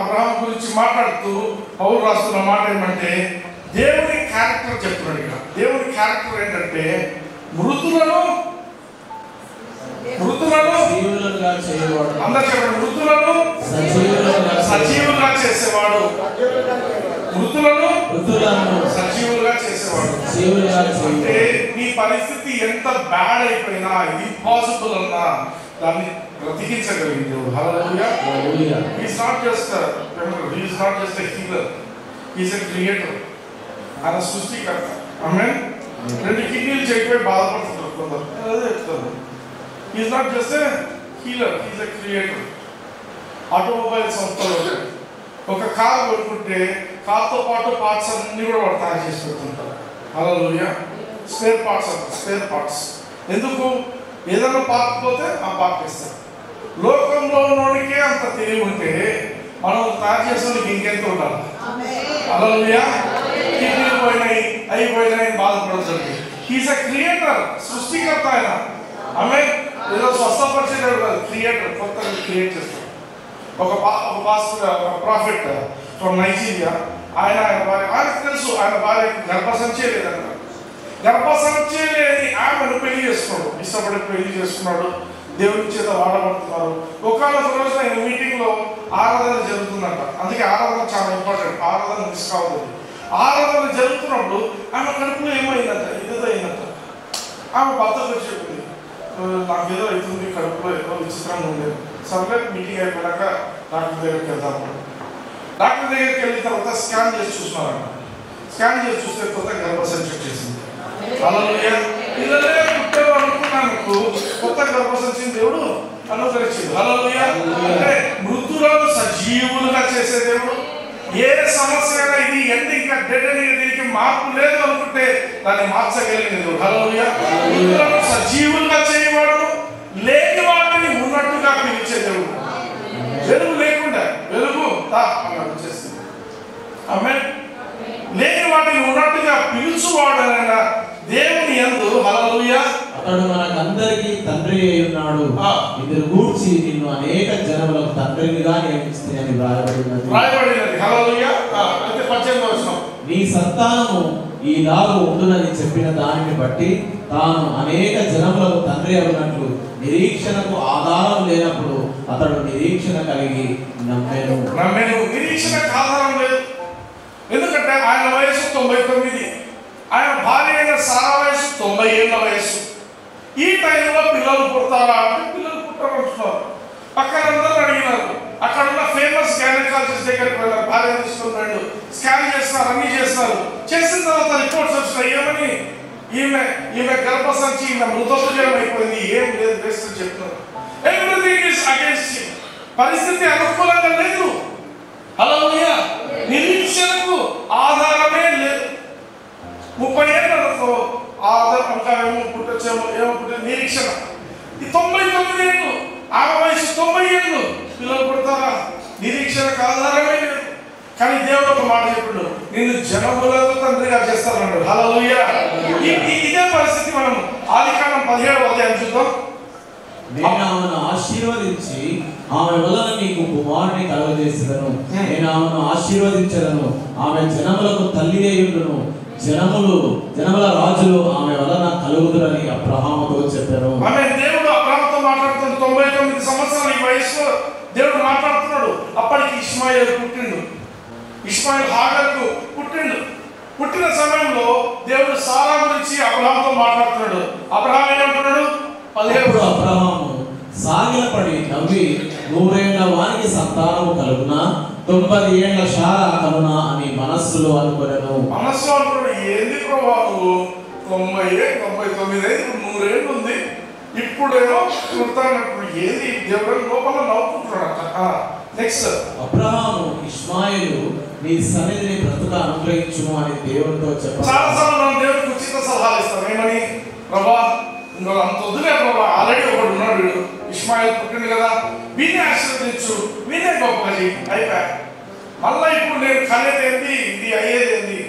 అబ్రహాం గురించి మాట్లాడుతూ పౌలు రాస్తున్న మాట ఏమంటే దేవుని క్యారెక్టర్ చెప్తున్నాడు. ఇక్కడ దేవుని క్యారెక్టర్ ఏంటంటే మృతులను అందరు చెప్పండి, మృతులను సజీవులుగా చేసేవాడు, మృతులను సజీవులుగా చేసేవాడు. అంటే నీ పరిస్థితి ఎంత బ్యాడ్ అయిపోయినా, ఇంపాసిబుల్ అన్నా దాన్ని బ్రతికించగలిగింది దేవుడు. Hallelujah. He is not just a healer, he is a creator. ఆయన సృష్టికర్త. ఆమేన్. 2 కిడ్నీలు చెడిపోయి బాధపడుతున్నారు కొందరు, అదే చెప్తారు. హి is not just a healer, he is a creator. Automobile సంస్థలో ఒక కార్ కొనుక్కుంటే కార్తో పాటు పార్ట్స్ అన్ని కూడా వాడు తయారు చేసి పెడుతుంటారు. హల్లెలూయా. స్పేర్ పార్ట్స్ అంటారు, స్పేర్ పార్ట్స్. ఎందుకు? ఏదైనా పార్ట్ పోతే ఆ పార్ట్ ఇస్తారు. లోకంలో ఉన్నోడికే అంత తెలివి ఉంటే మనం తయారు చేసేందుకు ఇంకెంత ఉండాలి. హల్లెలూయా. కిడ్నీలు పోయినాయి, అయిపోయినాయి బాధపడదు. హీస్ ఎ క్రియేటర్, సృష్టికర్త ఆయన. ఆమేన్. ఏదో స్వస్థపరిచేవాడు కాదు, క్రియేటర్, కొత్తగా క్రియేట్ చేస్తాడు. ఒక ప్రాఫిట్ ఫ్రమ్ నైజీరియా, ఆయనకు తెలుసు ఆయన భార్య గర్భసంచే లేదన్న. గర్భసంచే లేని ఆమెను పెళ్లి చేసుకున్నాడు, ఇష్టపడి పెళ్లి చేసుకున్నాడు, దేవుని చేత వాడబడుతున్నారు. ఒకనొక రోజున ఆయన మీటింగ్లో ఆరాధన జరుగుతుందంట. అందుకే ఆరాధన చాలా ఇంపార్టెంట్, ఆరాధన మిస్ కావద్దు. ఆరాధన జరుగుతున్నప్పుడు ఆమె కడుపులో ఏమైందంట, ఇదేదో అయిందంట. ఆమె భర్తకు చెప్పింది, నాకేదో అవుతుంది, కడుపులో ఏదో విచిత్రంగా ఉండేది. సరే మీటింగ్ అయిపోయాక డాక్టర్ దగ్గరికి వెళ్తాము. డాక్టర్ దగ్గరికి వెళ్ళిన తర్వాత స్కాన్ చేసి చూసినారంట. స్కాన్ చేసి చూస్తే కొత్త గర్భసంచి చెక్ చేసింది. హల్లెలూయా. పిల్లలే పుట్టారు అనుకున్నాను, కొత్త గర్భసంచిని దేవుడు అనుగ్రహించింది. హల్లెలూయా. అంటే మృతులను సజీవులుగా చేసే దేవుడు. ఏ సమస్య అయినా ఇది ఎంత ఇంకా డెడ్ అని దీనికి మార్పు లేదు అనుకుంటే దాన్ని మార్చగలిగిన దేవుడు. హల్లెలూయా. మృతులను సజీవులుగా చేయవాడు, లేని వాటిని ఉన్నట్టుగా పిలిచే దేవుడు. వెలుగు లేకుండా వెలుగు అన్నట్టు చేస్తుంది. ఆమేన్. లేని వాటిని ఉన్నట్టుగా పిలుచువాడనగా దేవుని యందు హల్లెలూయా అతడు మనకందరికీ తండ్రి అయి ఉన్నాడు. ఇద్దరు గూర్చి నిన్ను అనేక జనములకు తండ్రినిగా నియమిస్తే అని వ్రాయబడినది. హల్లెలూయా. అయితే 18వ వచనం, నీ సంతానము ఈలాగు ఉండునని చెప్పిన దానిని బట్టి తాను అనేక జనములకు తండ్రి అవునట్లు నిరీక్షణకు ఆధారం లేనప్పుడు అతడు నిరీక్షణ కలిగి నమ్మెను. నిరీక్షణకు ఆధారం లేదు. ఎందుకంటే ఆయన వయసు 99, ఆయన భార్య అయిన సారా వయసు 90 ఏళ్ళ వయసు. ఈ టైంలో పిల్లలు పుడతారా అంటే పిల్లలు పుట్టారంటున్నారు. పక్కన అందరూ అడిగినారు. అక్కడ ఉన్న ఫేమస్ గైనకాలజిస్ట్ దగ్గరికి వెళ్ళారు. భార్య తీసుకున్నాడు, స్కాన్ చేస్తున్నారు, అన్ని చేస్తున్నారు. చేసిన తర్వాత రిపోర్ట్స్ వచ్చినాయి. ఏమని? ఈమె గర్భసంచి ఈమె మృతోపజయం అయిపోయింది, ఏం లేదు, వేస్ట్ అని చెప్తున్నారు. Everything is against him. పరిస్థితి అనుకూలంగా లేదు. హల్లెలూయా. నిరీక్షణకు ఆధారమే లేదు. 30 ఏళ్ళతో ఆధారం ఇంకా ఏమో పుట్టచ్చేమో ఏమో పుట్టే నిరీక్షణ. ఈ 99 ఏళ్ళు, ఆమె వయసు 90 ఏళ్ళు, పిల్లలు పుడతారా? నిరీక్షణకు ఆధారమే లేదు. కానీ దేవుడు ఒక మాట చెప్పిండు, నిన్ను జనములకు తండ్రిగా చేస్తానన్నాడు. హల్లెలూయా. ఇదే పరిస్థితి మనం ఆదికాండం 17వ అధ్యాయం చూద్దాం. నేను ఆమెను ఆశీర్వదించి ఆమె వలన నీకు కుమారుని కలుగజేసేదను. నేను ఆమెను ఆశీర్వదించదను, ఆమె జనములకు తల్లి అయ్యుండును, జనముల రాజులు ఆమె వలన కలుగుదురని అబ్రహాముతో చెప్పారు. ఆమె దేవుడు అబ్రహాముతో మాట్లాడుతున్నాడు. 99 సంవత్సరాల ఈ వయసులో దేవుడు మాట్లాడుతున్నాడు. అప్పటికి ఇష్మాయేలు పుట్టిండు. ఇష్మాయేలు హాగరుకు పుట్టిండు. పుట్టిన సమయంలో దేవుడు సారా గురించి అబ్రహాముతో మాట్లాడుతున్నాడు. అబ్రహాం ఏమంటున్నాడు? అబ్రహాము సాగిలపడి నవ్వి 100 ఏళ్ల వానికి సంతానము కలుగునా, 90 ఏళ్ల శారా కలునా అని మనస్సులో అనుకున్నాను. మనస్సులో అనుకున్నాడు, ఏంది ప్రభావం 90 99 100 ఏళ్ళు ఉంది, ఇప్పుడేమో చూడతానప్పుడు ఏది దేవుడు లోపల నవ్వుకుంటున్నాడు. నెక్స్ట్, అబ్రహాము ఇష్మాయేలు నీ సన్నిధిని బ్రతుక అనుగ్రహించుము అని దేవుడితో చెప్పాడు. చాలాసార్లు మనం దేవుడికి ఉచిత సలహాలు ఇస్తాం. ఏమని? ప్రభా ఇంకో అంత వద్దులే ప్రభా, ఆల్రెడీ ఒకడు ఉన్నాడు, వీడు ఇష్మాయేలు పుట్టింది కదా, వీనే ఆశీర్వదించు, వీనే గొప్ప అయిపోయా, మళ్ళా ఇప్పుడు నేను కనేది ఏంది, ఇది అయ్యేది ఏంది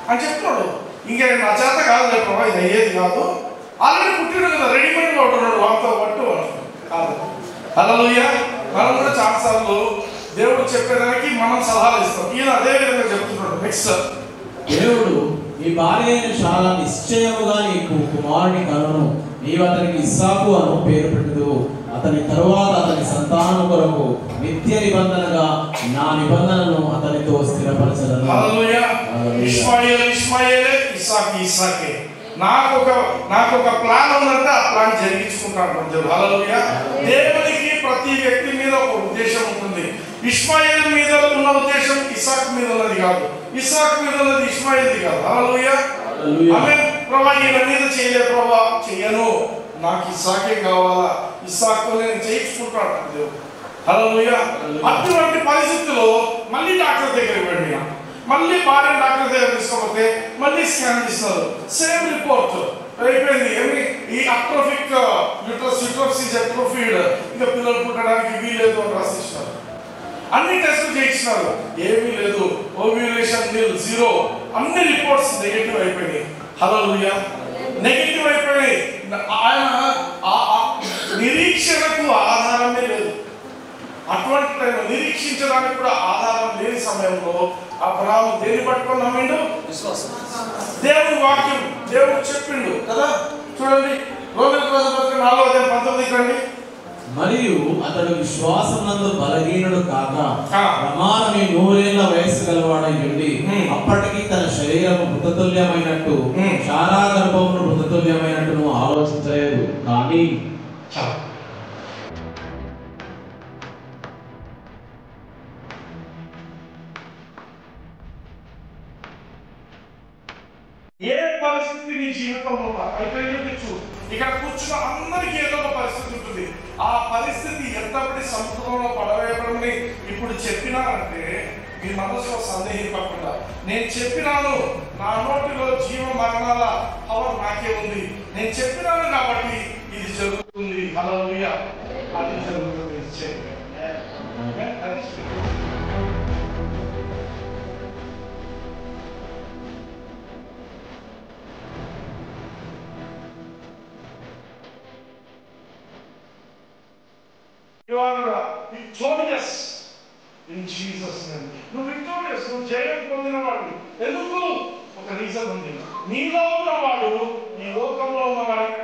అని చెప్తున్నాడు. ఇంకా నా చేత కాదు ప్రభా, ఇది అయ్యేది కాదు, ఆల్రెడీ పుట్టిండు కదా, రెడీమేడ్గా ఉంటున్నాడు, వాళ్ళతో పట్టు కాదు. హల్లెలూయా. మనం కూడా చాలాసార్లు దేవుడు చెప్పేదానికి మనం సలహాలు ఇస్తాం. ఈయన అదే విధంగా చెప్తున్నాడు. నెక్స్ట్, దేవుడు నీ భార్య అయిన శారా నిశ్చయముగా నీకు కుమారుని కలుగును, నీవు అతనికి ఇస్సాకు అను పేరు పెట్టుదు, అతని తరువాత అతని సంతానం కొరకు నిత్య నిబంధనగా నా నిబంధనను అతనితో స్థిరపరచదను. హల్లెలూయా. ఇష్మాయేలే, ఇస్సాకే. నాకు ఒక ప్లాన్ ఉందంటే ఆ ప్లాన్ జరిగించుకుంటాను. హల్లెలూయా. దేవునికి ప్రతి వ్యక్తి మీద ఒక ఉద్దేశం ఉంటుంది. ఇష్మాయేల్ మీద ఉన్న ఉద్దేశం ఇస్సాకు మీద ఉన్నది కాదు, ఇస్సాకు మీద ఉన్నది ఇష్మాయేల్ది కాదు. హల్లెలూయా. ఆమేన్. ప్రభా ఈయన మీద చేయలే ప్రభా, చెయ్యను, నాకు ఇస్సాకే కావాలా, ఇస్సాకు నేను చేయించుకుంటాను దేవుడు. హల్లెలూయా. అటువంటి పరిస్థితిలో మళ్ళీ డాక్టర్ దగ్గరికి వెళ్ళినా, మళ్ళీ భార్య డాక్టర్ దగ్గర తీసుకోకపోతే మళ్ళీ స్కాన్ తీస్తారు. సేమ్ రిపోర్ట్ అయిపోయింది. ఏమి? ఈ అట్రోఫిక్ యూట్రస్ ఈజ్ అట్రోఫీడ్, ఇంకా పిల్లలు పుట్టడానికి వీల్లేదు అని రాసిస్తారు. అన్ని టెస్టులు చేయించినారు, ఏమీ లేదు, ఓవ్యులేషన్ నిల్, 0, అన్ని రిపోర్ట్స్ నెగటివ్ అయిపోయినాయి. హల్లెలూయా. నెగటివ్ అయిపోయినాయి. ఆయన నిరీక్షణకు ఆధారమే లేదు. అటువంటి టైంలో నిరీక్షించడానికి కూడా ఆధారం లేని సమయంలో అబ్రహాము దేన్ని పట్టుకొని నమ్మిండు? విశ్వాసం. దేవుడి వాక్యం దేవుడు చెప్పిండు కదా. చూడండి, రోమీయులకు రాసిన పత్రిక 4వ అధ్యాయం 19కి రండి. మరియు అతడు విశ్వాసమునందు బలహీనుడు కాక ప్రమాణమే 100 ఏళ్ల వయస్సు గలవాడై ఉండి అప్పటికి తన శరీరము మృతతుల్యమైనట్టు శారా గర్భమును మృతతుల్యమైనట్టు ఆలోచించలేదు. ఆమేన్. చాలు. ఏ పరిస్థితి నీ జీవితంలో అయితే ఇక్కడ కూర్చున్న అందరికీ ఏదో ఒక పరిస్థితి ఉంటుంది. ఆ పరిస్థితి ఎంతటి సముద్రంలో పడవేయబడి ఇప్పుడు చెప్పినారంటే మీ మనసులో సందేహించకుండా, నేను చెప్పినాను, నా నోటిలో జీవ మరణాల పవర్ నాకే ఉంది, నేను చెప్పినాను కాబట్టి ఇది జరుగుతుంది. హల్లెలూయా. అది జరుగుతుంది. You are victorious in Jesus' name. నువ్వు victorious, నువ్వు జయం పొందినవాడు. ఎందుకు? ఒక రీజన్ ఉంది. నీలో ఉన్నవాడు ఈ లోకంలో ఉన్నవాడికి